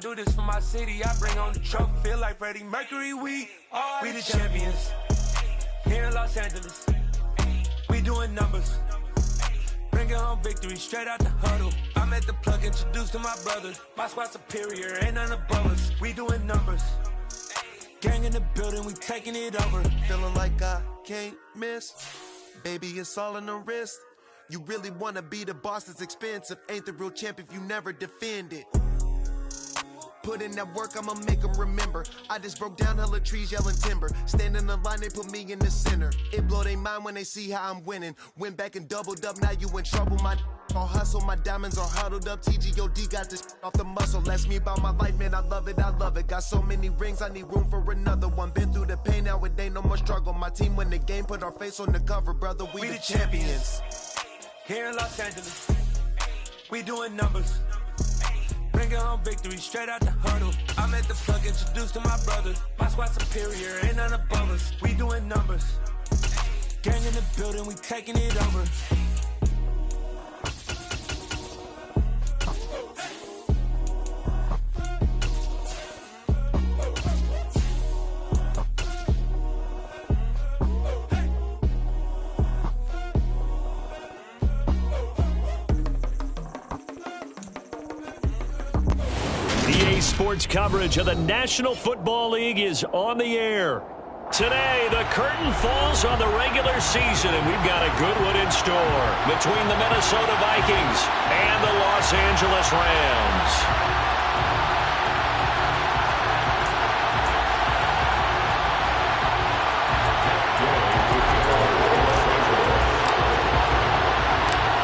do this for my city. I bring on the trophy, feel like Freddie Mercury. We the champions here in Los Angeles. We doing numbers, bringing home victory straight out the huddle. I'm at the plug, introduced to my brothers. My squad superior, ain't none above us. We doing numbers, gang in the building, we taking it over. Feeling like I can't miss, baby, it's all in the wrist. You really wanna be the boss, it's expensive. Ain't the real champ if you never defend it. Put in that work, I'ma make them remember. I just broke down hella trees, yelling timber. Stand in the line, they put me in the center. It blow they mind when they see how I'm winning. Went back and doubled up, now you in trouble. My all hustle, my diamonds are huddled up. TGOD got this off the muscle. Ask me about my life, man, I love it, I love it. Got so many rings, I need room for another one. Been through the pain, now it ain't no more struggle. My team win the game, put our face on the cover, brother. We the champions here in Los Angeles. We doing numbers, bringing home victory straight out the huddle. I'm at the plug, introduced to my brothers. My squad superior, ain't none above us. We doing numbers, gang in the building, we taking it over. Sports coverage of the National Football League is on the air. Today, the curtain falls on the regular season, and we've got a good one in store between the Minnesota Vikings and the Los Angeles Rams.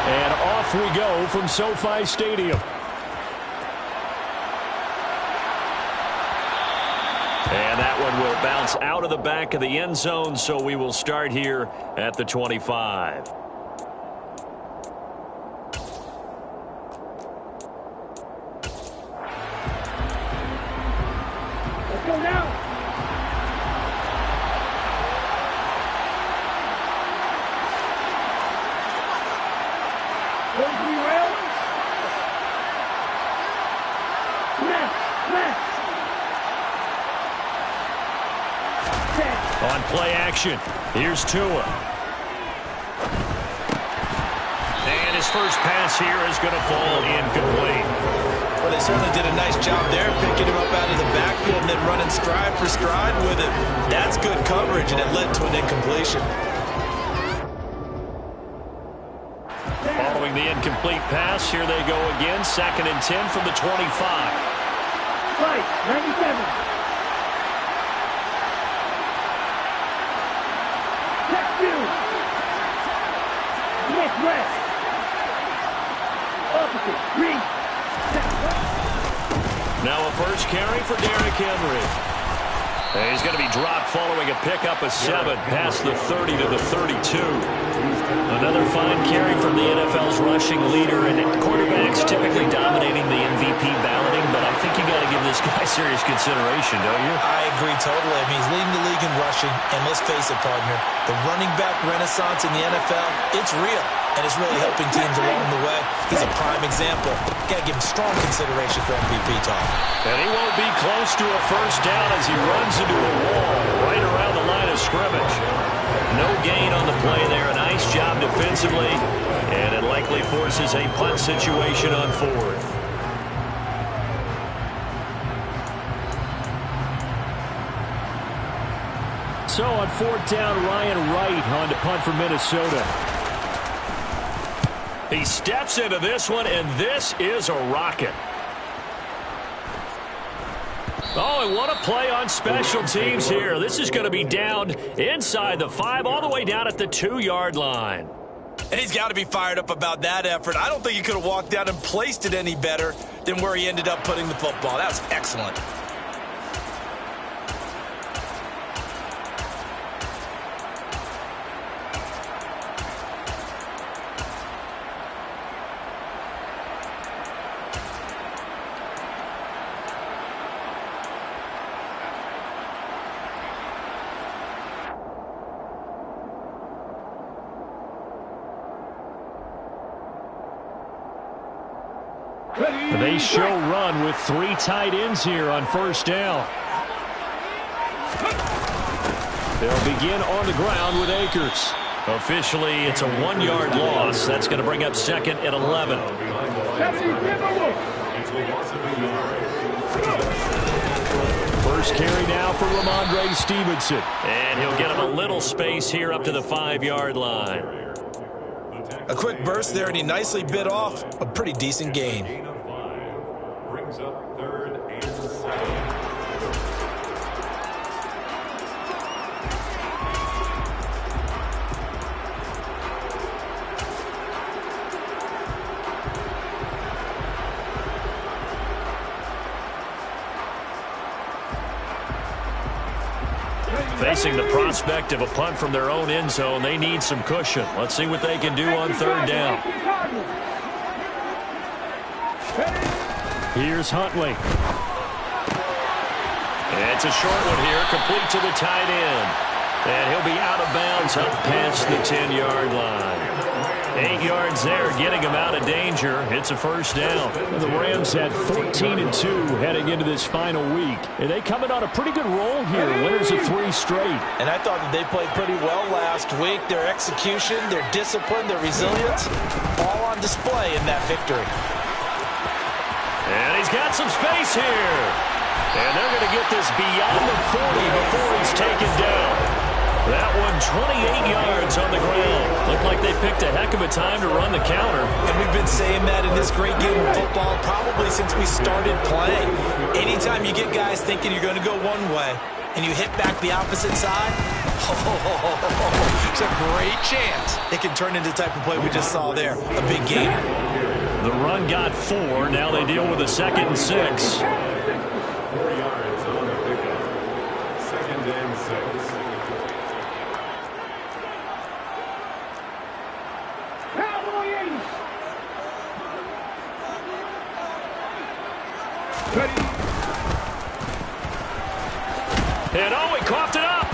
And off we go from SoFi Stadium. And that one will bounce out of the back of the end zone, so we will start here at the 25. Let's go now. Hold 3 rails. Left. On play action, here's Tua. And his first pass here is going to fall incomplete. Well, they certainly did a nice job there, picking him up out of the backfield and then running stride for stride with it. That's good coverage, and it led to an incompletion. Following the incomplete pass, here they go again. 2nd and 10 from the 25. Right, 97. West. Opposite. Green. Now a first carry for Derrick Henry. And he's going to be dropped following a pickup of 7 past the 30 to the 32. Another fine carry from the NFL's rushing leader, and quarterbacks typically dominating the MVP balloting, but I think you got to give this guy serious consideration, don't you? I agree totally. I mean, he's leading the league in rushing, and let's face it, partner, the running back renaissance in the NFL, it's real, and it's really helping teams along the way. He's a prime example. Got to give him strong consideration for MVP talk. And he won't be close to a first down as he runs into a wall right around the line of scrimmage. No gain on the play there. A nice job defensively, and it likely forces a punt situation on 4th. So on 4th down, Ryan Wright on to punt for Minnesota. He steps into this one, and this is a rocket. Oh, and what a play on special teams here. This is going to be down inside the 5, all the way down at the 2-yard line. And he's got to be fired up about that effort. I don't think he could have walked down and placed it any better than where he ended up putting the football. That was excellent. Ready. They show run with 3 tight ends here on first down. They'll begin on the ground with Akers. Officially, it's a 1-yard loss. That's going to bring up second and 11. First carry now for Ramondre Stevenson. And he'll get him a little space here up to the 5-yard line. A quick burst there, and he nicely bit off a pretty decent gain. Brings up 3rd and 7. Facing the prospect of a punt from their own end zone, they need some cushion. Let's see what they can do on 3rd down. Here's Huntley. It's a short one here, complete to the tight end. And he'll be out of bounds up past the 10-yard line. 8 yards there, getting him out of danger. It's a first down. The Rams had 14-2 heading into this final week. And they coming on a pretty good roll here. Winners of 3 straight. And I thought that they played pretty well last week. Their execution, their discipline, their resilience, all on display in that victory. And he's got some space here. And they're going to get this beyond the 40 before he's taken down. That one 28 yards on the ground. Looked like they picked a heck of a time to run the counter. And we've been saying that in this great game of football probably since we started playing. Anytime you get guys thinking you're going to go one way and you hit back the opposite side, it's a great chance it can turn into the type of play we just saw there, a big gainer. The run got 4. Now they deal with a 2nd and 6. 4 yards on the pickup. 2nd and 6. And oh, he coughed it up.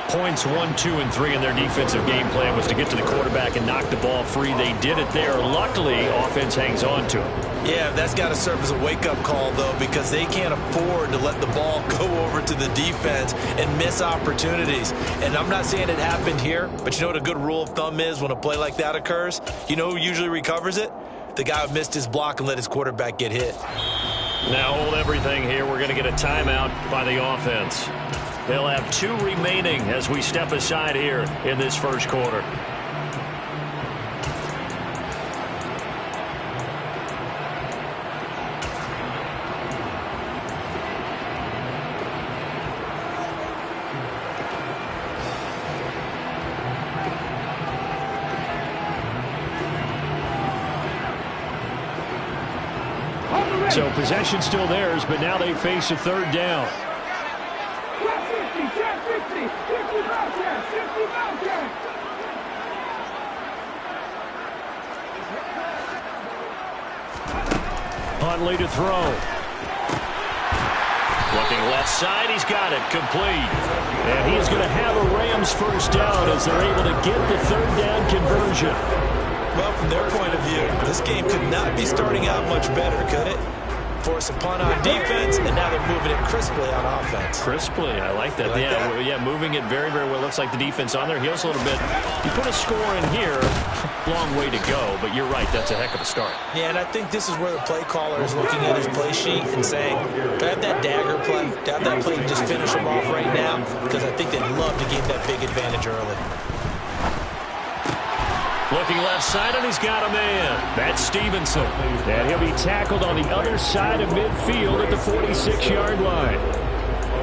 Points 1, 2, and 3 in their defensive game plan was to get to the quarterback and knock the ball free. They did it there. Luckily, offense hangs on to it. Yeah, that's got to serve as a wake-up call, though, because they can't afford to let the ball go over to the defense and miss opportunities. And I'm not saying it happened here, but you know what a good rule of thumb is when a play like that occurs? You know who usually recovers it? The guy who missed his block and let his quarterback get hit. Now hold everything here. We're going to get a timeout by the offense. They'll have 2 remaining as we step aside here in this first quarter. So possession still theirs, but now they face a 3rd down. Huntley to throw. Looking left side, he's got it, complete. And he is going to have a Rams first down as they're able to get the 3rd down conversion. Well, from their point of view, this game could not be starting out much better, could it? Force a punt on defense, and now they're moving it crisply on offense. Crisply, I like that. Yeah, moving it very, very well. Looks like the defense on their heels a little bit. You put a score in here, long way to go, but you're right, that's a heck of a start. Yeah, and I think this is where the play caller is looking at his play sheet and saying, do I have that dagger play? Do I have that play to just finish them off right now? Because I think they'd love to gain that big advantage early. Looking left side, and he's got a man. That's Stevenson. And he'll be tackled on the other side of midfield at the 46-yard line.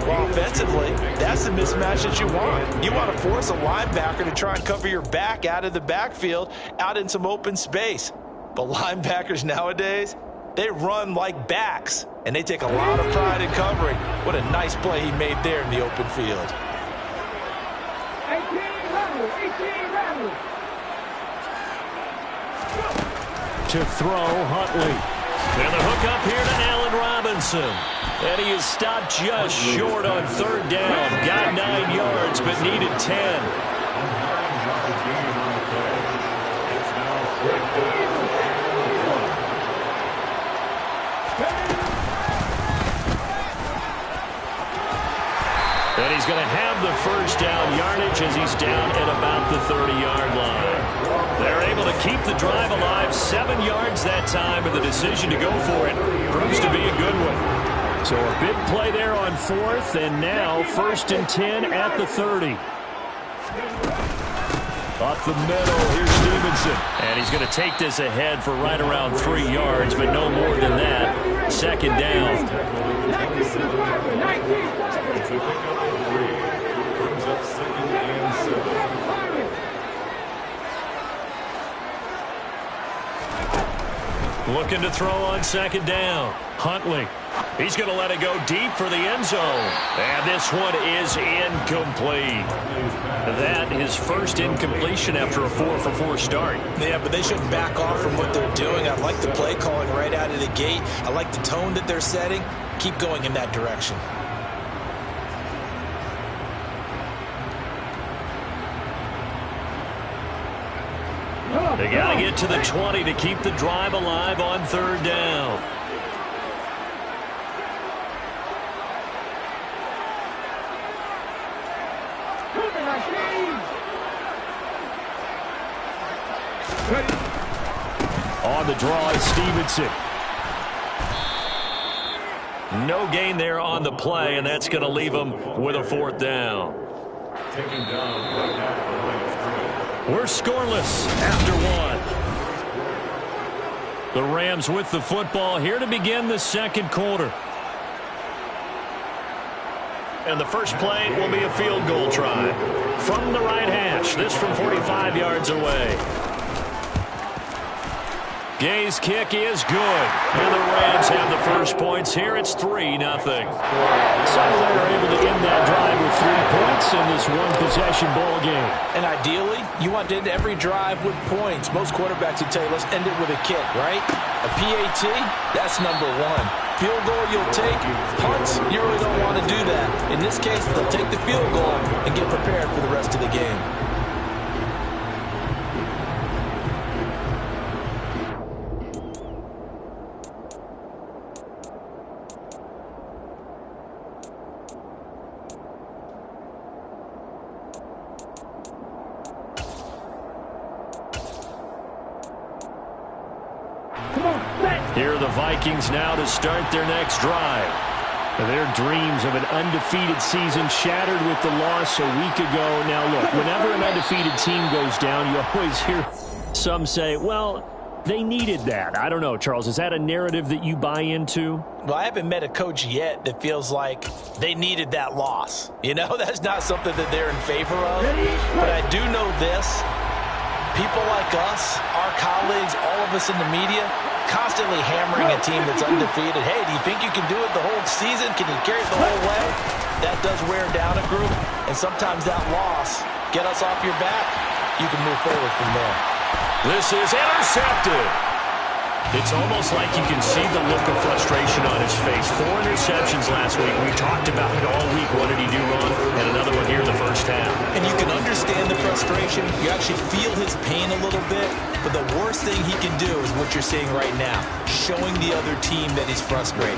Well, offensively, that's the mismatch that you want. You want to force a linebacker to try and cover your back out of the backfield, out in some open space. But linebackers nowadays, they run like backs, and they take a lot of pride in covering. What a nice play he made there in the open field. 18 Rebels. To throw, Huntley. And the hook up here to Allen Robinson. And he is stopped just short on 3rd down. Got 9 yards, but needed 10. he's going to have the first down yardage as he's down at about the 30-yard line. They're able to keep the drive alive, 7 yards that time, and the decision to go for it proves to be a good one. So a big play there on 4th, and now 1st and 10 at the 30. Up the middle, here's Stevenson. And he's going to take this ahead for right around 3 yards, but no more than that. 2nd down. Looking to throw on 2nd down. Huntley. He's going to let it go deep for the end zone. And this one is incomplete. That is first incompletion after a 4-for-4 start. Yeah, but they shouldn't back off from what they're doing. I like the play calling right out of the gate. I like the tone that they're setting. Keep going in that direction. They got to get to the 20 to keep the drive alive on 3rd down. On the draw is Stevenson. No gain there on the play, and that's going to leave him with a 4th down. Taking down right at the line of scrimmage. We're scoreless after 1. The Rams with the football here to begin the 2nd quarter. And the first play will be a field goal try from the right hash. This from 45 yards away. Gay's kick is good. And the Rams have the first points here. It's 3-0. So they're able to end that drive with 3 points in this one-possession ball game. And ideally, you want to end every drive with points. Most quarterbacks would tell you, let's end it with a kick, right? A PAT, that's number 1. Field goal you'll take. Punts, you really don't want to do that. In this case, they'll take the field goal and get prepared for the rest of the game. Here are the Vikings now to start their next drive. Their dreams of an undefeated season shattered with the loss a week ago. Now, look, whenever an undefeated team goes down, you always hear some say, well, they needed that. I don't know, Charles. Is that a narrative that you buy into? Well, I haven't met a coach yet that feels like they needed that loss. You know, that's not something that they're in favor of. But I do know this. People like us, our colleagues, all of us in the media, constantly hammering a team that's undefeated. Hey, do you think you can do it the whole season? Can you carry it the whole way? That does wear down a group. And sometimes that loss, get us off your back, you can move forward from there. This is intercepted. It's almost like you can see the look of frustration on his face. 4 interceptions last week. We talked about it all week. What did he do wrong? And another one here in the first half. And you can understand the frustration. You actually feel his pain a little bit. But the worst thing he can do is what you're seeing right now, showing the other team that he's frustrated.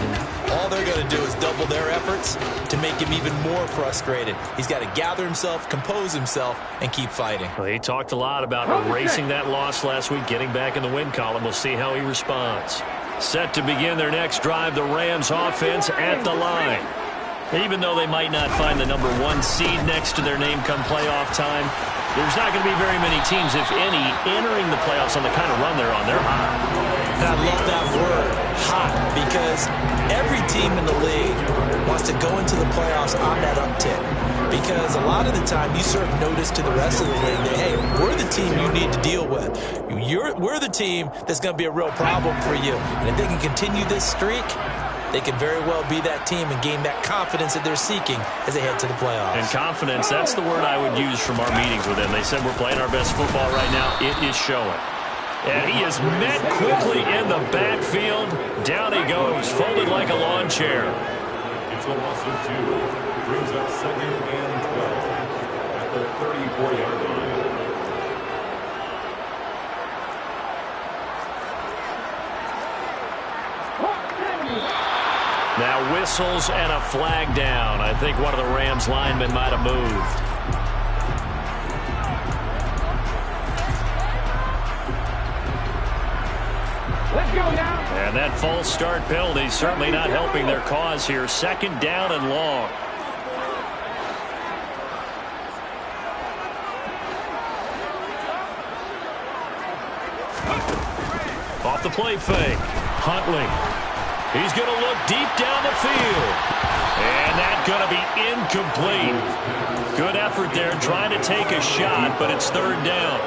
All they're going to do is double their efforts to make him even more frustrated. He's got to gather himself, compose himself, and keep fighting. Well, he talked a lot about erasing that loss last week, getting back in the win column. We'll see how he responds. Set to begin their next drive, the Rams offense at the line. Even though they might not find the number 1 seed next to their name come playoff time, there's not going to be very many teams, if any, entering the playoffs on the kind of run they're on. They're hot. And I love that word, hot, because every team in the league wants to go into the playoffs on that uptick. Because a lot of the time you serve notice to the rest of the league that, hey, we're the team you need to deal with. We're the team that's going to be a real problem for you. And if they can continue this streak, they can very well be that team and gain that confidence that they're seeking as they head to the playoffs. And confidence, that's the word I would use from our meetings with them. They said we're playing our best football right now. It is showing. And he is met quickly in the backfield. Down he goes, folded like a lawn chair. It's a loss of 2. Brings up 2nd and 12 at the 34-yard line. Now whistles and a flag down. I think one of the Rams linemen might have moved. Let's go now. And that false start penalty certainly not helping their cause here. 2nd down and long. Off the play fake. Huntley. He's going to look deep down the field. And that's going to be incomplete. Good effort there trying to take a shot, but it's 3rd down.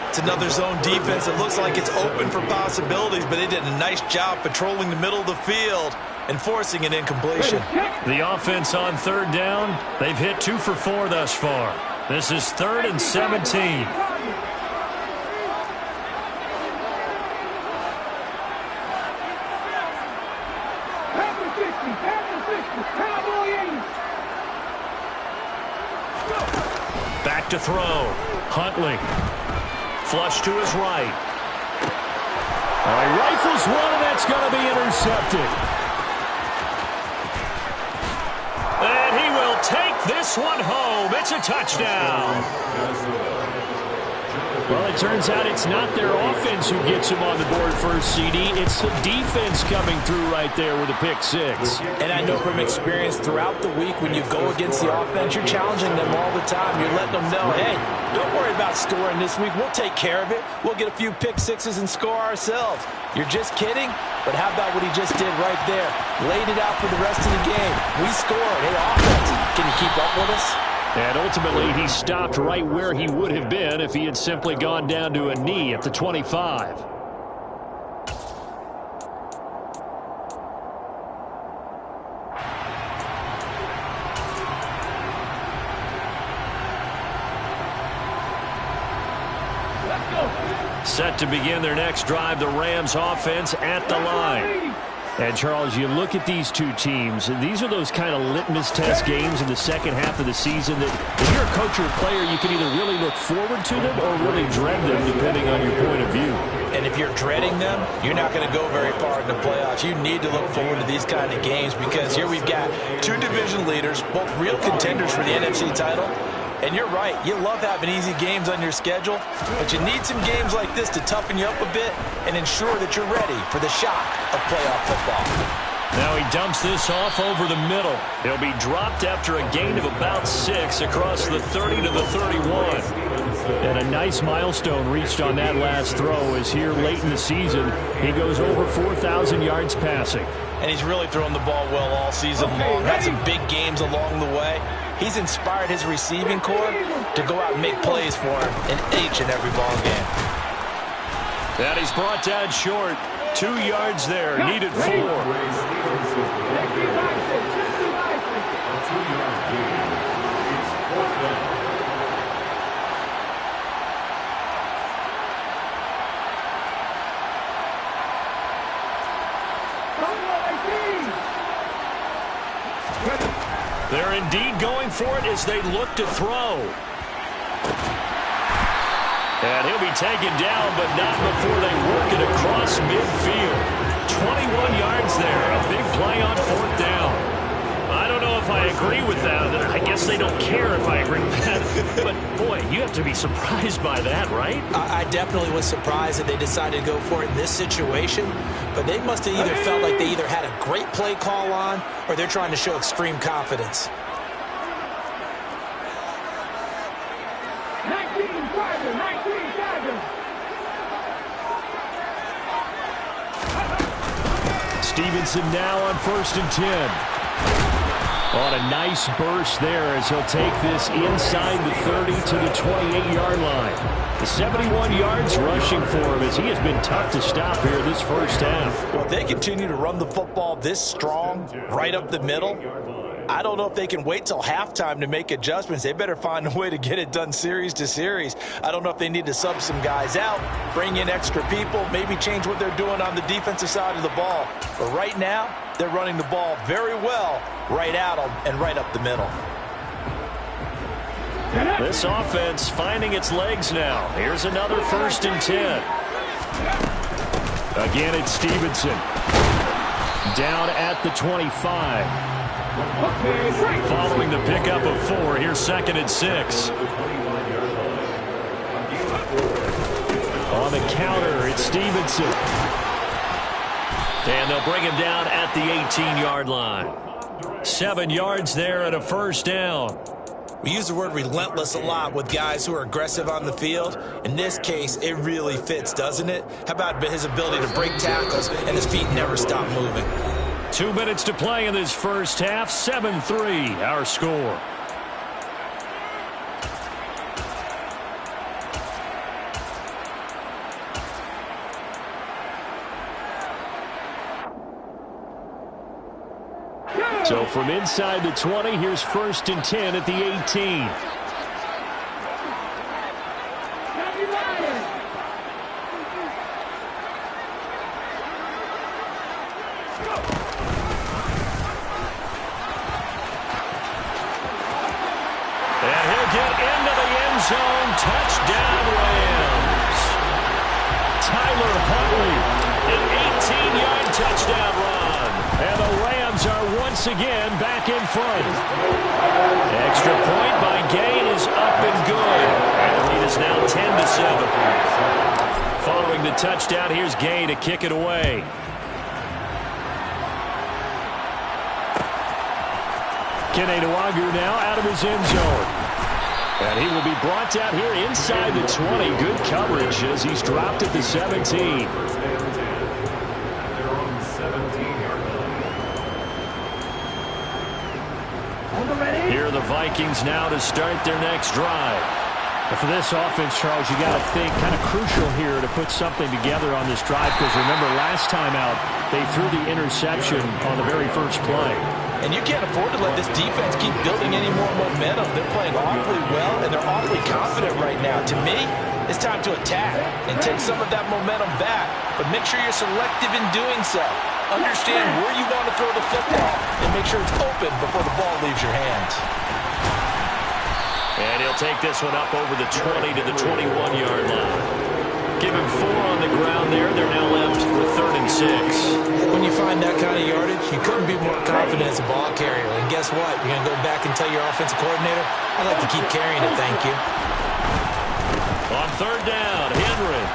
It's another zone defense. It looks like it's open for possibilities, but they did a nice job patrolling the middle of the field and forcing an incompletion. The offense on 3rd down, they've hit 2 for 4 thus far. This is 3rd and 17. Back to throw. Huntley. Flush to his right. He rifles one, and that's going to be intercepted. And he will take this one home. It's a touchdown. Well, it turns out it's not their offense who gets him on the board first, CD. It's the defense coming through right there with a pick 6. And I know from experience throughout the week when you go against the offense, you're challenging them all the time. You're letting them know, hey, don't worry about scoring this week. We'll take care of it. We'll get a few pick 6s and score ourselves. You're just kidding? But how about what he just did right there? Laid it out for the rest of the game. We scored. Hey, offense, can you keep up with us? And ultimately, he stopped right where he would have been if he had simply gone down to a knee at the 25. Set to begin their next drive, the Rams offense at the line. And, Charles, you look at these two teams, and these are those kind of litmus test games in the second half of the season that if you're a coach or a player, you can either really look forward to them or really dread them, depending on your point of view. And if you're dreading them, you're not going to go very far in the playoffs. You need to look forward to these kind of games because here we've got 2 division leaders, both real contenders for the NFC title. And you're right, you love having easy games on your schedule, but you need some games like this to toughen you up a bit and ensure that you're ready for the shock of playoff football. Now he dumps this off over the middle. He'll be dropped after a gain of about 6 across the 30 to the 31. And a nice milestone reached on that last throw as here late in the season, he goes over 4,000 yards passing. And he's really thrown the ball well all season long. Had some big games along the way. He's inspired his receiving corps to go out and make plays for him in each and every ball game. And he's brought down short. 2 yards there, needed 4. They're indeed going for it as they look to throw. And he'll be taken down, but not before they work it across midfield. 21 yards there, a big play on 4th down. I don't know if I agree with that. I guess they don't care if I agree with that. But, boy, you have to be surprised by that, right? I definitely was surprised that they decided to go for it in this situation. But they must have either felt like they either had a great play call on or they're trying to show extreme confidence. 19-7. Stevenson now on 1st and 10. On a nice burst there as he'll take this inside the 30 to the 28-yard line. The 71 yards rushing for him as he has been tough to stop here this first half. Well, if they continue to run the football this strong, right up the middle, I don't know if they can wait till halftime to make adjustments. They better find a way to get it done series to series. I don't know if they need to sub some guys out, bring in extra people, maybe change what they're doing on the defensive side of the ball. But right now, they're running the ball very well right at them and right up the middle. This offense finding its legs now. Here's another 1st and 10. Again, it's Stevenson. Down at the 25. Following the pickup of 4, here's 2nd and 6. On the counter, it's Stevenson. And they'll bring him down at the 18-yard line. 7 yards there and a first down. We use the word relentless a lot with guys who are aggressive on the field. In this case, it really fits, doesn't it? How about his ability to break tackles and his feet never stop moving? 2 minutes to play in this first half. 7-3, our score. So from inside the 20, here's 1st and 10 at the 18. And he'll get into the end zone. Touchdown, Rams. Tyler Huntley, an 18-yard touchdown run. And the Rams are once again back in front. Extra point by Gay is up and good. And the lead is now 10-7. Following the touchdown, here's Gay to kick it away. Kene Nwangwu now out of his end zone. And he will be brought down here inside the 20. Good coverage as he's dropped at the 17. Here are the Vikings now to start their next drive. For this offense, Charles, you got to think kind of crucial here to put something together on this drive, because remember last time out they threw the interception on the very first play. And you can't afford to let this defense keep building any more momentum. They're playing awfully well, and they're awfully confident right now. To me, it's time to attack and take some of that momentum back, but make sure you're selective in doing so. Understand where you want to throw the football and make sure it's open before the ball leaves your hands. And he'll take this one up over the 20 to the 21-yard line. Give him 4 on the ground there. They're now left with 3rd and 6. When you find that kind of yardage, you couldn't be more confident as a ball carrier. And guess what? You're going to go back and tell your offensive coordinator, I'd like to keep carrying it, thank you. On 3rd down, Henry.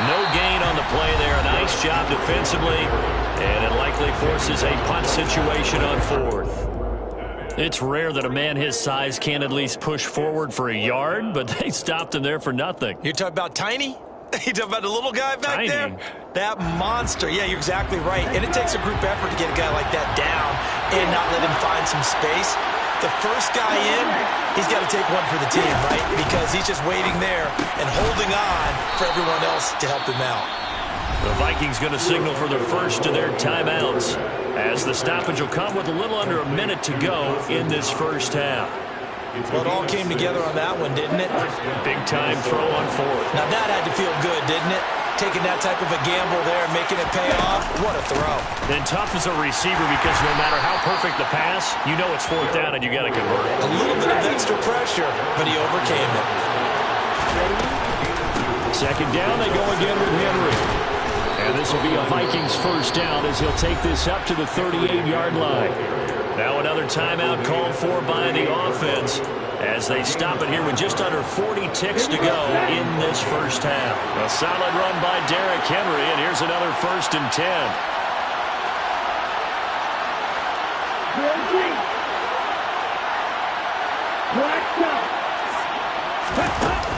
No gain on the play there. A nice job defensively. And it likely forces a punt situation on 4th. It's rare that a man his size can't at least push forward for a yard, but they stopped him there for nothing. You're talking about Tiny? You talking about the little guy back there? That monster. Yeah, you're exactly right. And it takes a group effort to get a guy like that down and not let him find some space. The first guy in, he's got to take one for the team, right? Because he's just waiting there and holding on for everyone else to help him out. The Vikings going to signal for their first of their timeouts, as the stoppage will come with a little under a minute to go in this first half. Well, it all came together on that one, didn't it? Big time throw on 4th. Now that had to feel good, didn't it? Taking that type of a gamble there, making it pay off. What a throw. Then tough as a receiver, because no matter how perfect the pass, you know it's 4th down and you got to convert it. A little bit of extra pressure, but he overcame it. 2nd down, they go again with Henry. And this will be a Vikings first down as he'll take this up to the 38-yard line. Now another timeout called for by the offense as they stop it here with just under 40 ticks to go in this first half. A solid run by Derrick Henry, and here's another 1st and 10.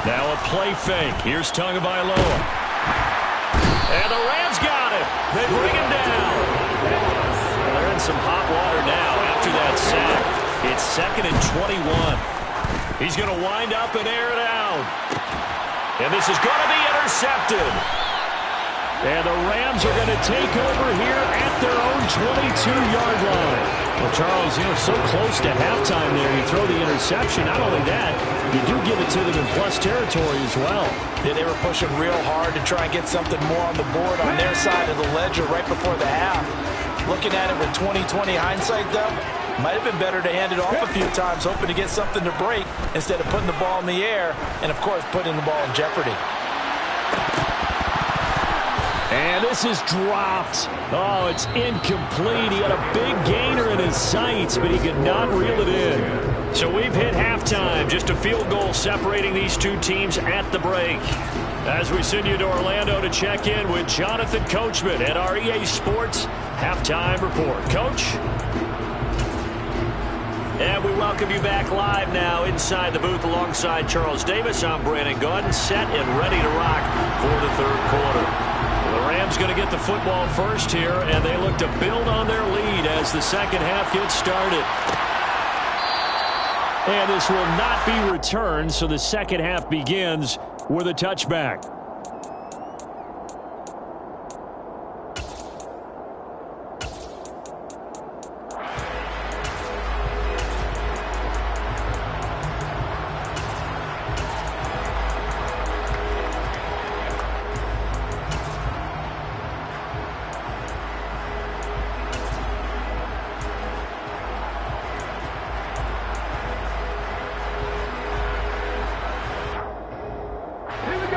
Now a play fake. Here's Tagovailoa. And the Rams got him. They bring him down. They're in some hot water now after that sack. It's 2nd and 21. He's going to wind up and air it out. And this is going to be intercepted. And the Rams are going to take over here at their own 22-yard line. Well, Charles, so close to halftime there. You throw the interception. Not only that, you do give it to them in plus territory as well. Yeah, they were pushing real hard to try and get something more on the board on their side of the ledger right before the half. Looking at it with 20/20 hindsight, though, might have been better to hand it off a few times, hoping to get something to break instead of putting the ball in the air and, of course, putting the ball in jeopardy. And this is dropped. Oh, it's incomplete. He had a big gainer in his sights, but he could not reel it in. So we've hit halftime. Just a field goal separating these two teams at the break. As we send you to Orlando to check in with Jonathan Coachman at our EA Sports Halftime Report. Coach? And we welcome you back live now inside the booth alongside Charles Davis. I'm Brandon Gaudin, set and ready to rock for the third quarter. The Rams going to get the football first here, and they look to build on their lead as the second half gets started. And this will not be returned, so the second half begins with a touchback.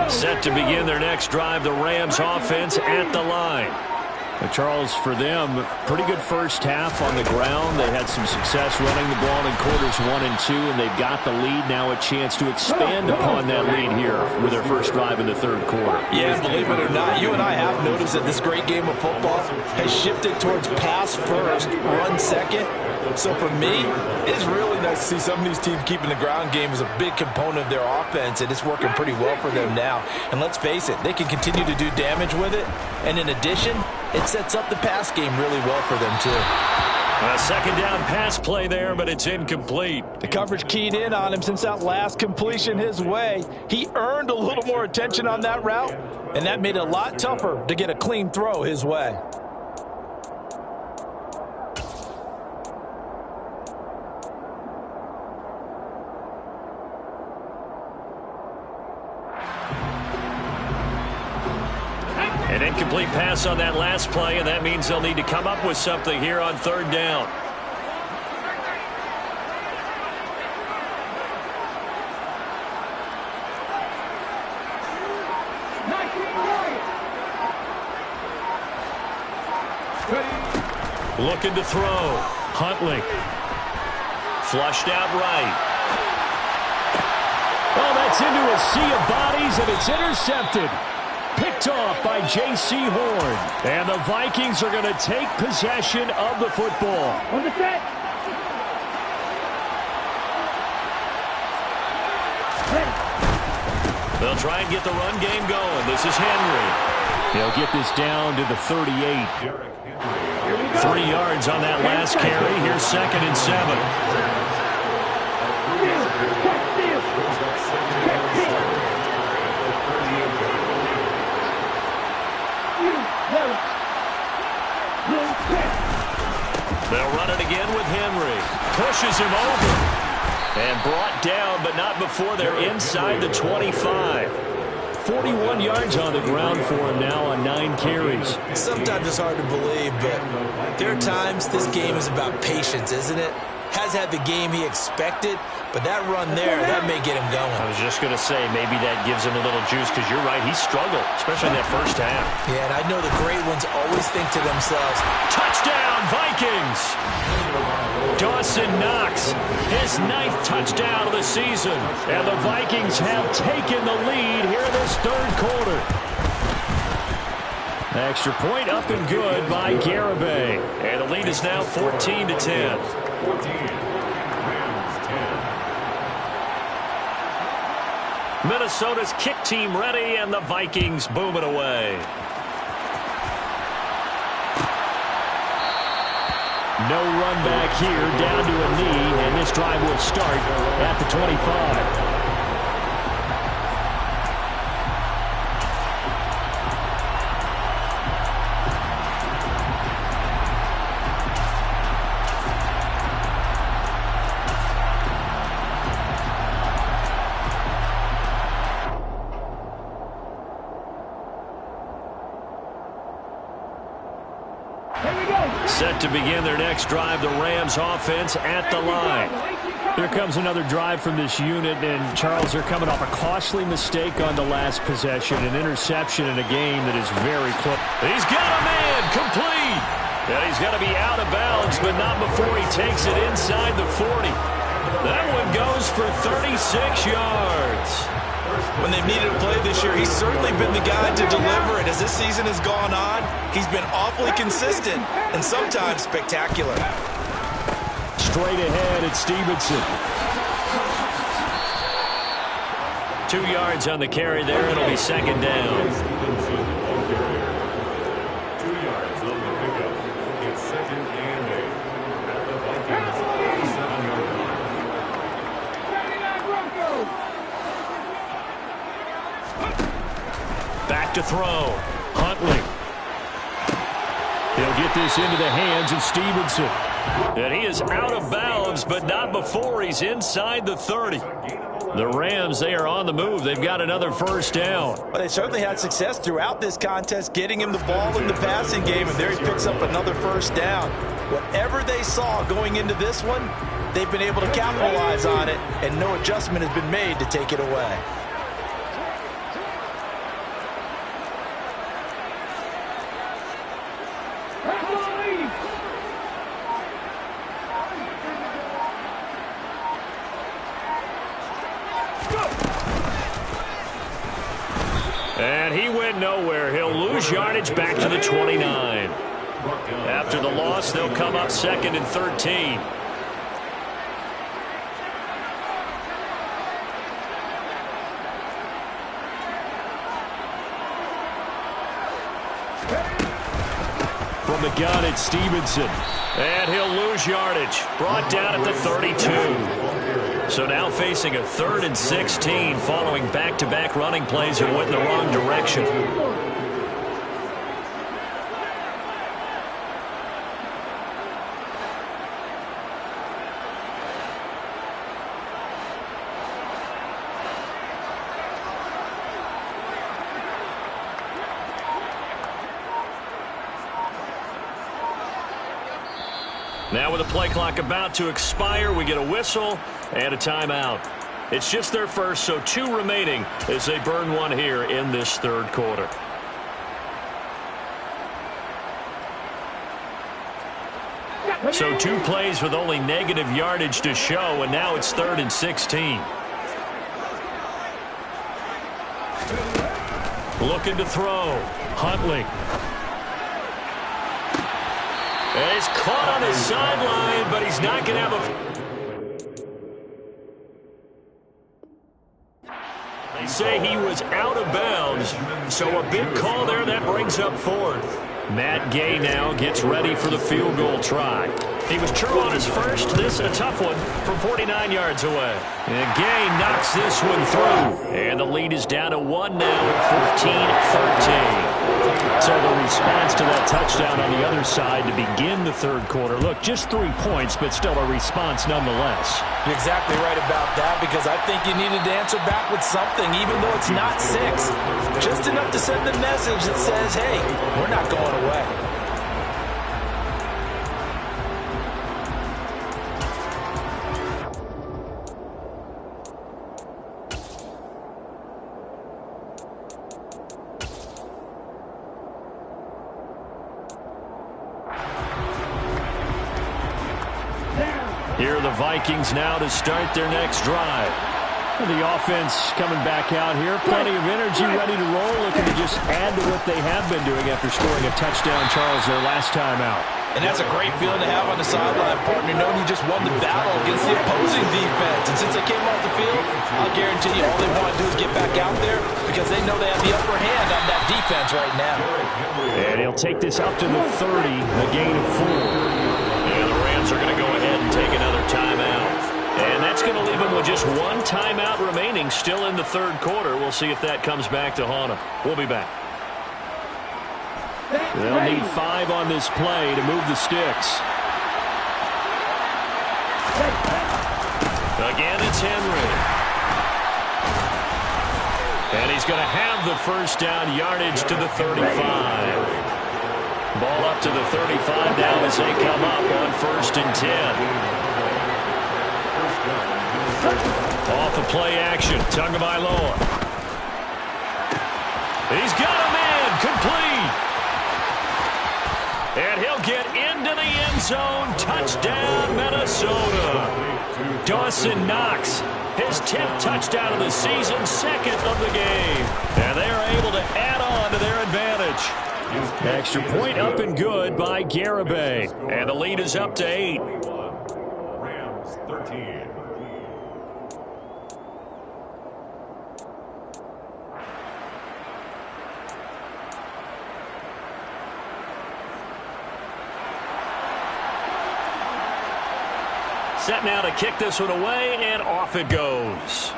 Set to begin their next drive, the Rams offense at the line. Charles, for them, pretty good first half on the ground. They had some success running the ball in quarters 1 and 2, and they've got the lead. Now a chance to expand upon that lead here with their first drive in the third quarter. Yeah, believe it or not, you and I have noticed that this great game of football has shifted towards pass first, run second. So for me, it's really nice to see some of these teams keeping the ground game as a big component of their offense, and it's working pretty well for them now. And let's face it, they can continue to do damage with it. And in addition, it sets up the pass game really well for them too. A second down pass play there, but it's incomplete. The coverage keyed in on him since that last completion his way. He earned a little more attention on that route, and that made it a lot tougher to get a clean throw his way. An incomplete pass on that last play, and that means they'll need to come up with something here on third down. Looking to throw. Huntley. Flushed out right. Oh, that's into a sea of bodies, and it's intercepted. Picked off by J.C. Horn. And the Vikings are going to take possession of the football. On the set. They'll try and get the run game going. This is Henry. They'll get this down to the 38. 3 yards on that last carry. Here's 2nd and 7. They'll run it again with Henry. Pushes him over. And brought down, but not before they're inside the 25. 41 yards on the ground for him now on 9 carries. Sometimes it's hard to believe, but there are times this game is about patience, isn't it? Has had the game he expected, but that run there, that may get him going. I was just going to say, maybe that gives him a little juice, because you're right, he struggled, especially in that first half. Yeah, and I know the great ones always think to themselves, touchdown, Vikings! Dawson Knox, his 9th touchdown of the season. And the Vikings have taken the lead here in this third quarter. Extra point up and good by Garibay. And the lead is now 14-10. Minnesota's kick team ready, and the Vikings boom it away. No run back here, down to a knee, and this drive will start at the 25. Set to begin their next drive, the Rams offense at the line. Here comes another drive from this unit, and Charles, they're coming off a costly mistake on the last possession, an interception in a game that is very close. He's got a man, complete. And he's got to be out of bounds, but not before he takes it inside the 40. That one goes for 36 yards. When they've needed a play this year, he's certainly been the guy to deliver it. As this season has gone on, he's been awfully consistent and sometimes spectacular. Straight ahead at Stevenson. 2 yards on the carry there. It'll be second down. 2 yards on the pickup. It's second and 8 at the Vikings 47-yard line. Back to throw. Huntley. He'll get this into the hands of Stevenson. And he is out of bounds, but not before he's inside the 30. The Rams, they are on the move. They've got another first down. Well, they certainly had success throughout this contest, getting him the ball in the passing game, and there he picks up another first down. Whatever they saw going into this one, they've been able to capitalize on it, and no adjustment has been made to take it away. And he went nowhere. He'll lose yardage back to the 29. After the loss, they'll come up second and 13. From the gun, it's Stevenson. And he'll lose yardage. Brought down at the 32. So now facing a 3rd and 16 following back-to-back running plays that went in the wrong direction. Now with the play clock about to expire, we get a whistle and a timeout. It's just their first, so 2 remaining as they burn one here in this 3rd quarter. So 2 plays with only negative yardage to show, and now it's 3rd and 16. Looking to throw. Huntley. And he's caught on his sideline, but he's not going to have a... They say he was out of bounds, so a big call there. That brings up 4th. Matt Gay now gets ready for the field goal try. He was true on his first. This a tough one from 49 yards away. And Gay knocks this one through. And the lead is down to 1 now, 14-13. So the response to that touchdown on the other side to begin the 3rd quarter. Look, just 3 points, but still a response nonetheless. You're exactly right about that, because I think you needed to answer back with something, even though it's not 6. Just enough to send a message that says, hey, we're not going away. Here are the Vikings now to start their next drive. The offense coming back out here. Plenty of energy, ready to roll, looking to just add to what they have been doing after scoring a touchdown, Charles, their last time out. And that's a great feeling to have on the sideline, partner, knowing you just won the battle against the opposing defense. And since they came off the field, I'll guarantee you all they want to do is get back out there, because they know they have the upper hand on that defense right now. And he'll take this up to the 30, a gain of 4. And the Rams are going to go ahead and take another timeout. And that's going to leave them with just 1 timeout remaining still in the 3rd quarter. We'll see if that comes back to haunt them. We'll be back. They'll need 5 on this play to move the sticks. Again, it's Henry. And he's going to have the first down, yardage to the 35. Ball up to the 35 now as they come up on 1st and 10. Off the play action, Tagovailoa. He's got a man, complete. And he'll get into the end zone. Touchdown, Minnesota. Dawson Knox, his 10th touchdown of the season, second of the game. And they are able to add on to their advantage. Extra point up and good by Garibay. And the lead is up to 8. Rams 13. Set now to kick this one away, and off it goes.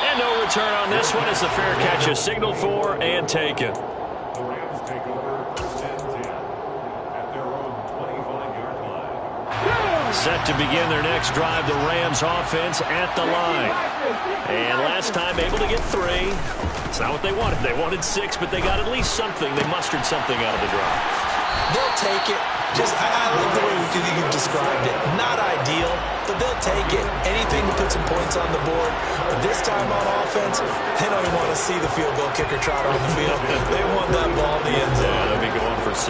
And no return on this one. It's a fair catch, a signal for and taken. The Rams take over first and 10 at their own 25-yard line. Set to begin their next drive, the Rams offense at the line. And last time able to get 3. It's not what they wanted. They wanted 6, but they got at least something. They mustered something out of the drive. They'll take it. I like the way you've described it. Not ideal, but they'll take it. Anything to put some points on the board. But this time on offense, they don't even want to see the field goal kicker trot on the field. They want that ball in the end zone. Yeah, they'll be going for 6.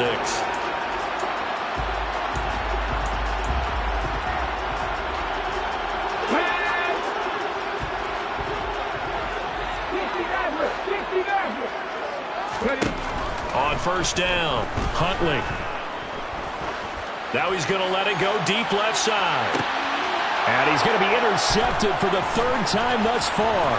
On first down, Huntley. Now he's going to let it go deep left side. And he's going to be intercepted for the 3rd time thus far.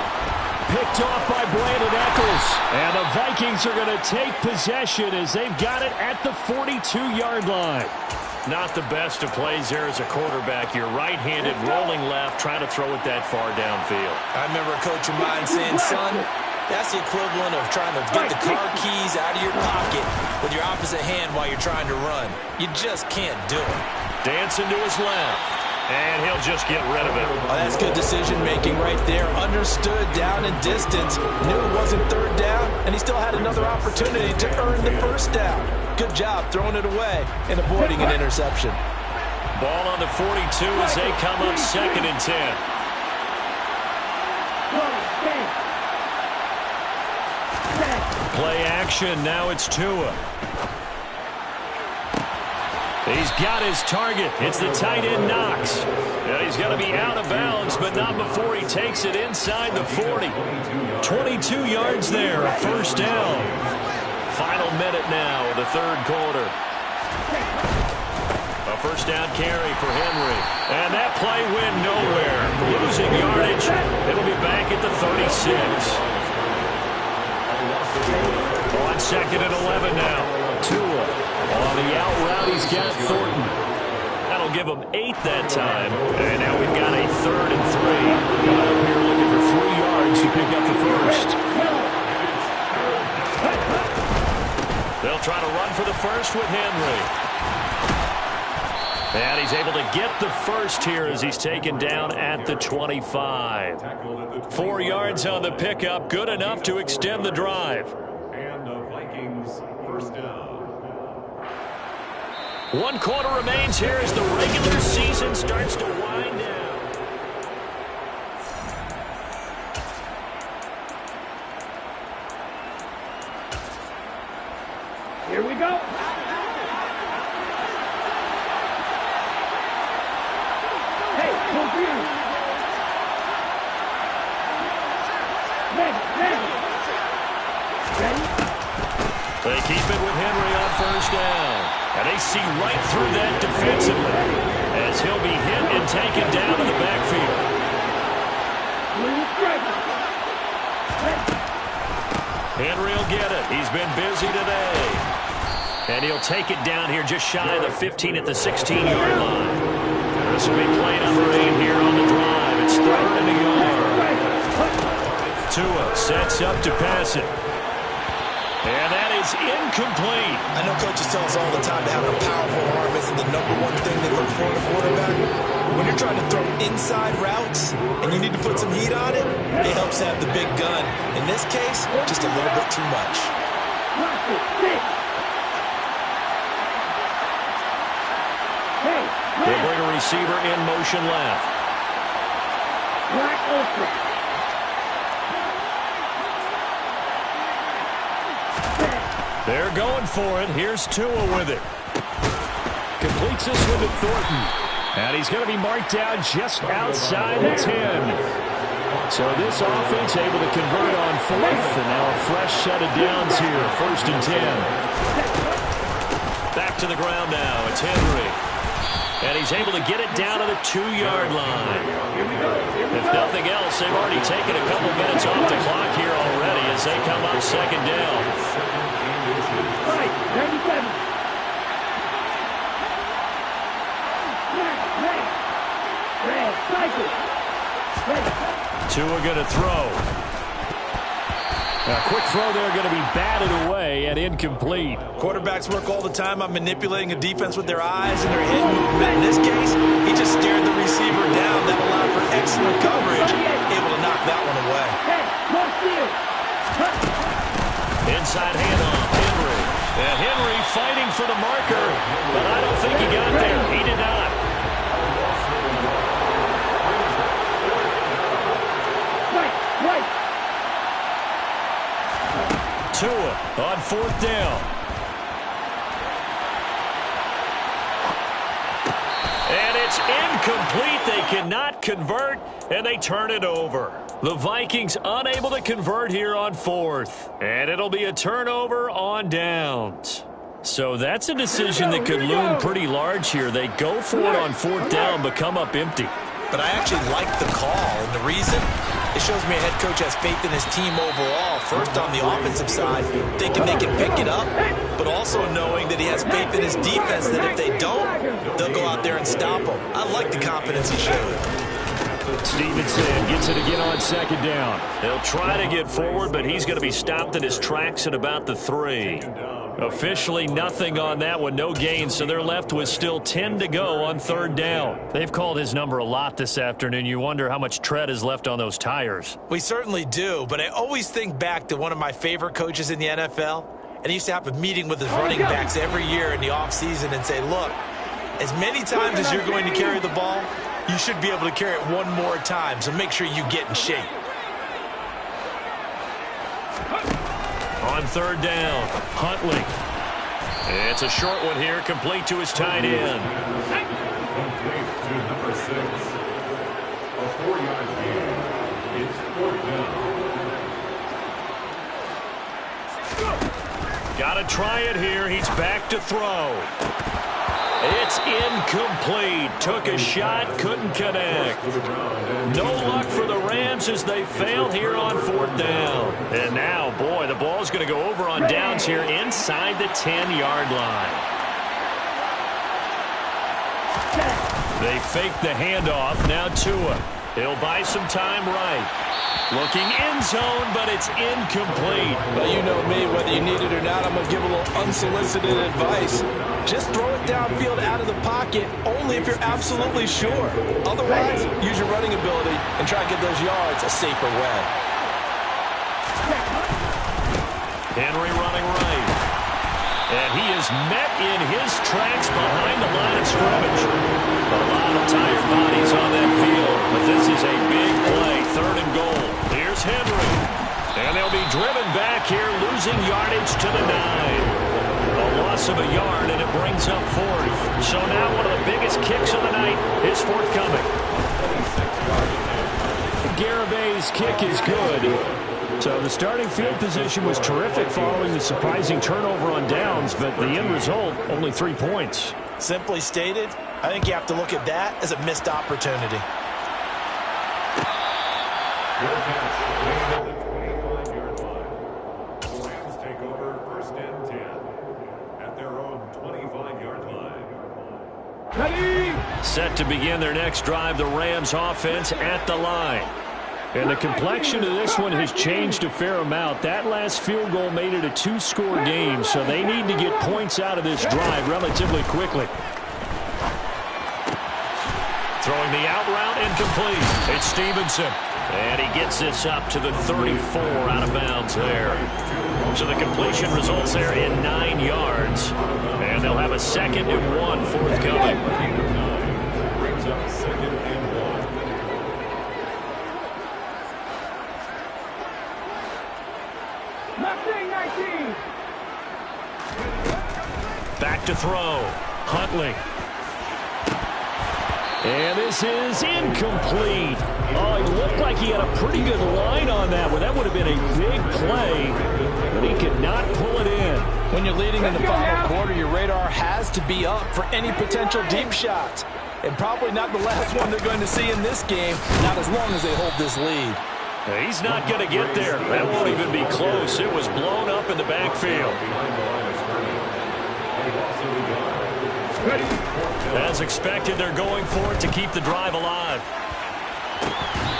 Picked off by Brandon Echols. And the Vikings are going to take possession as they've got it at the 42-yard line. Not the best of plays there as a quarterback. You're right-handed, rolling left, trying to throw it that far downfield. I remember a coach of mine saying, son, that's the equivalent of trying to get the car keys out of your pocket with your opposite hand while you're trying to run. You just can't do it. Dancing to his left, and he'll just get rid of it. Oh, that's good decision-making right there. Understood down and distance. Knew it wasn't 3rd down, and he still had another opportunity to earn the 1st down. Good job throwing it away and avoiding an interception. Ball on the 42 as they come up 2nd and 10. Play action, now it's Tua. He's got his target. It's the tight end Knox. And he's going to be out of bounds, but not before he takes it inside the 40. 22 yards there, a 1st down. Final minute now of the 3rd quarter. A 1st down carry for Henry. And that play went nowhere. Losing yardage. It'll be back at the 36. On 2nd and 11 now. Tua on the out route. He's got Thornton. That'll give him 8 that time. And now we've got a 3rd and 3. Coming up here looking for 3 yards to pick up the 1st. They'll try to run for the 1st with Henry. And he's able to get the 1st here as he's taken down at the 25. 4 yards on the pickup, good enough to extend the drive. And the Vikings 1st down. 1 quarter remains here as the regular season starts to wind down. Here we go. Hey, confused. They keep it with Henry on 1st down. And they see right through that defensively as he'll be hit and taken down in the backfield. Henry will get it. He's been busy today. And he'll take it down here just shy of the 15 at the 16-yard line. This will be play number 8 here on the drive. It's 3rd and a yard. Tua sets up to pass it. And that is incomplete. I know coaches tell us all the time that having a powerful arm isn't the #1 thing they look for in a quarterback. When you're trying to throw inside routes and you need to put some heat on it, it helps have the big gun. In this case, just a little bit too much. They'll bring a receiver in motion left. Black Ultra. They're going for it. Here's Tua with it. Completes this one to Thornton. And he's going to be marked down just outside the 10. So this offense able to convert on fourth. And now a fresh set of downs here. 1st and 10. Back to the ground now. It's Henry. And he's able to get it down to the 2-yard line. If nothing else, they've already taken a couple minutes off the clock here already as they come up 2nd down. Right, 97. Red, cycle. Tua going to throw. A quick throw there going to be batted away and incomplete. Quarterbacks work all the time on manipulating a defense with their eyes and their head movement. In this case, he just stared the receiver down. That allowed for excellent coverage, able to knock that one away. Inside handoff, Henry. And Henry fighting for the marker, but I don't think he got there. He did not. Tua on 4th down. And it's incomplete. They cannot convert, and they turn it over. The Vikings unable to convert here on 4th. And it'll be a turnover on downs. So that's a decision that could loom pretty large here. They go for it on 4th down, but come up empty. But I actually like the call, and the reason? It shows me a head coach has faith in his team overall. First, on the offensive side, thinking they can pick it up, but also knowing that he has faith in his defense that if they don't, they'll go out there and stop them. I like the confidence he showed. Stevenson gets it again on 2nd down. They'll try to get forward, but he's going to be stopped in his tracks at about the 3. Officially nothing on that one, no gain, so they're left with still 10 to go on 3rd down. They've called his number a lot this afternoon. You wonder how much tread is left on those tires. We certainly do, but I always think back to one of my favorite coaches in the NFL, and he used to have a meeting with his running backs every year in the offseason and say, look, as many times as you're going to carry the ball, you should be able to carry it one more time, so make sure you get in shape. On 3rd down, Huntley. It's a short one here, complete to his tight end. Complete to number 6. A 4-yard gain. It's 4th down. Got to try it here. He's back to throw. It's incomplete. Took a shot, couldn't connect. No luck for the Rams as they fail here on 4th down. And now, boy, the ball's going to go over on downs here inside the 10-yard line. They fake the handoff. Now Tua. He'll buy some time right. Looking end zone, but it's incomplete. Well, you know me, whether you need it or not, I'm going to give a little unsolicited advice. Just throw it downfield out of the pocket, only if you're absolutely sure. Otherwise, use your running ability and try to get those yards a safer way. Henry running right. And he is met in his tracks behind the line of scrimmage. A lot of tired bodies on that field, but this is a big play, 3rd and goal. Here's Henry. And they'll be driven back here, losing yardage to the 9. A loss of a yard, and it brings up 4th. So now one of the biggest kicks of the night is forthcoming. Garabay's kick is good. So the starting field position was terrific following the surprising turnover on downs, but the end result, only 3 points. Simply stated, I think you have to look at that as a missed opportunity. Good catch. Made at the 25-yard line. The Rams take over 1st and 10 at their own 25-yard line. Ready? Set to begin their next drive, the Rams offense at the line. And the complexion of this one has changed a fair amount. That last field goal made it a 2-score game, so they need to get points out of this drive relatively quickly. Throwing the out route incomplete. It's Stevenson. And he gets this up to the 34 out of bounds there. So the completion results there in 9 yards. And they'll have a 2nd and 1 forthcoming. throw. Huntley. And this is incomplete. Oh, it looked like he had a pretty good line on that one. That would have been a big play, but he could not pull it in. When you're leading in the final quarter, your radar has to be up for any potential deep shots. And probably not the last one they're going to see in this game, not as long as they hold this lead. He's not going to get there. That won't even be close. It was blown up in the backfield. As expected, they're going for it to keep the drive alive.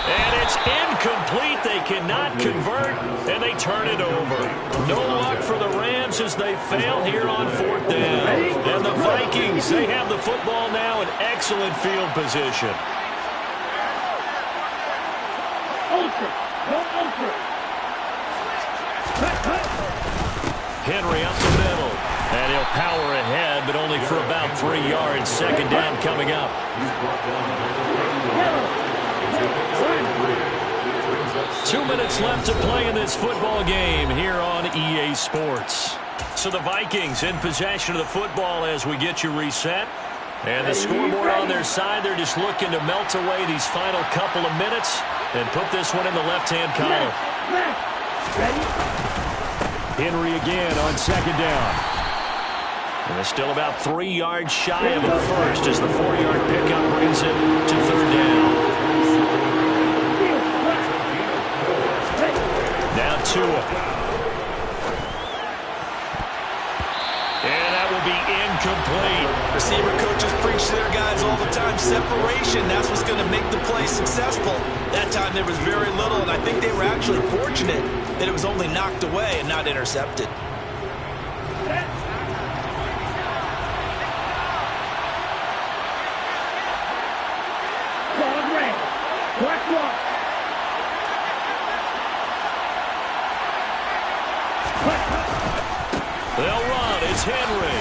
And it's incomplete. They cannot convert, and they turn it over. No luck for the Rams as they fail here on 4th down. And the Vikings, they have the football now in excellent field position. Henry up the middle. And he'll power ahead, but only for about 3 yards. 2nd down coming up. 2 minutes left to play in this football game here on EA Sports. So the Vikings in possession of the football as we get you reset. And the scoreboard on their side, they're just looking to melt away these final couple of minutes and put this one in the left-hand column. Henry again on 2nd down. And they're still about 3 yards shy of the first as the 4-yard pickup brings it to 3rd down. Now Tua. And that will be incomplete. Receiver coaches preach to their guys all the time. Separation, that's what's going to make the play successful. That time there was very little, and I think they were actually fortunate that it was only knocked away and not intercepted. They'll run. It's Henry.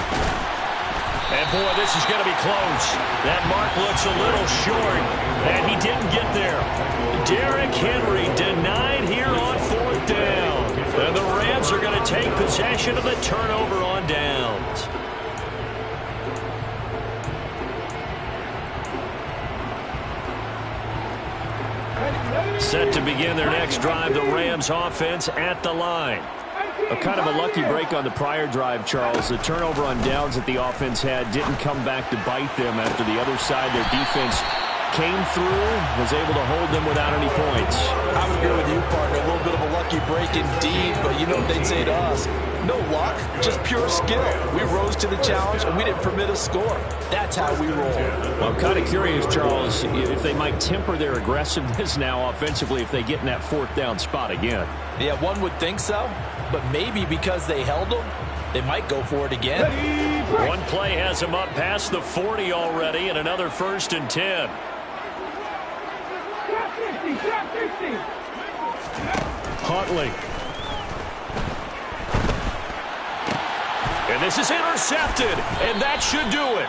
And, boy, this is going to be close. That mark looks a little short, and he didn't get there. Derrick Henry denied here on 4th down. And the Rams are going to take possession of the turnover on downs. Set to begin their next drive, the Rams offense at the line. A kind of a lucky break on the prior drive, Charles. The turnover on downs that the offense had didn't come back to bite them after the other side. Their defense came through, was able to hold them without any points. I would agree with you, partner. A little bit of a lucky break indeed, but you know what they'd say to us? No luck, just pure skill. We rose to the challenge, and we didn't permit a score. That's how we roll. Well, I'm kind of curious, Charles, if they might temper their aggressiveness now offensively if they get in that 4th down spot again. Yeah, one would think so, but maybe because they held them, they might go for it again. One play has them up past the 40 already, and another 1st and 10. Huntley. And this is intercepted, and that should do it.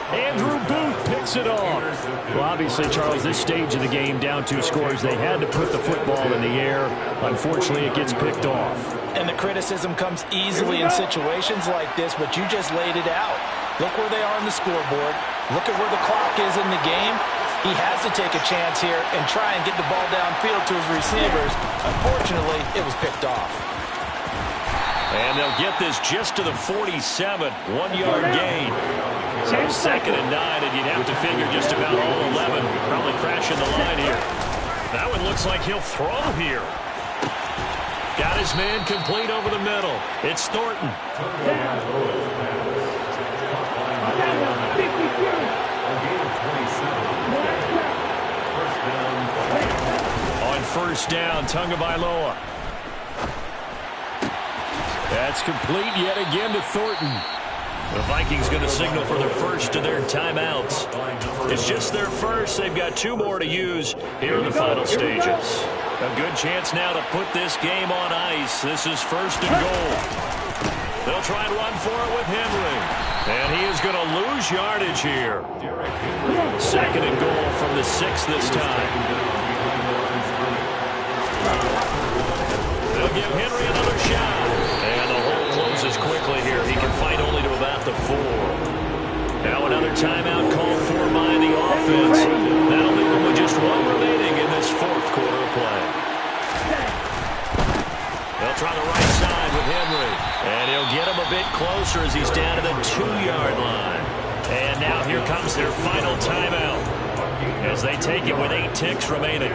Andrew Booth picks it off. Well, obviously, Charles, this stage of the game, down 2 scores, they had to put the football in the air. Unfortunately, it gets picked off. And the criticism comes easily in situations like this, but you just laid it out. Look where they are on the scoreboard. Look at where the clock is in the game. He has to take a chance here and try and get the ball downfield to his receivers. Unfortunately, it was picked off. And they'll get this just to the 47, 1-yard gain. So 2nd and 9, and you'd have to figure just about all 11 probably crashing the line here. That one looks like he'll throw here. Got his man complete over the middle. It's Thornton. On 1st down, Tagovailoa. That's complete yet again to Thornton. The Vikings going to signal for their first of their timeouts. It's just their first. They've got 2 more to use here in the final stages. A good chance now to put this game on ice. This is 1st and goal. They'll try and run for it with Henry. And he is going to lose yardage here. 2nd and goal from the 6 this time. They'll give Henry another shot. And the hole closes quickly here. He can fight only to about the 4. Another timeout called for by the offense. That'll leave them with just one remaining in this fourth quarter of play. They'll try the right side with Henry. And he'll get him a bit closer as he's down to the 2-yard line. And now here comes their final timeout as they take it with 8 ticks remaining.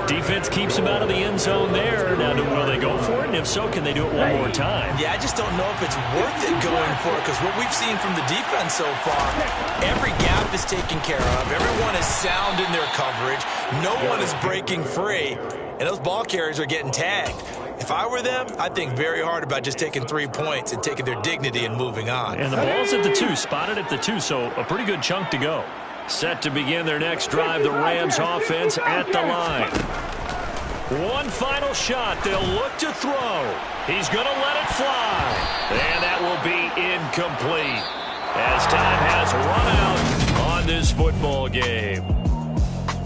Defense keeps him out of the end zone there. Now, will they go for it? And if so, can they do it one more time? Yeah, I just don't know if it's worth it going for it, because what we've seen from the defense so far, every gap is taken care of. Everyone is sound in their coverage. No one is breaking free. And those ball carriers are getting tagged. If I were them, I'd think very hard about just taking 3 points and taking their dignity and moving on. And the ball's at the 2, spotted at the 2, so a pretty good chunk to go. Set to begin their next drive, the Rams offense at the line. One final shot. They'll look to throw. He's going to let it fly. And that will be incomplete as time has run out on this football game.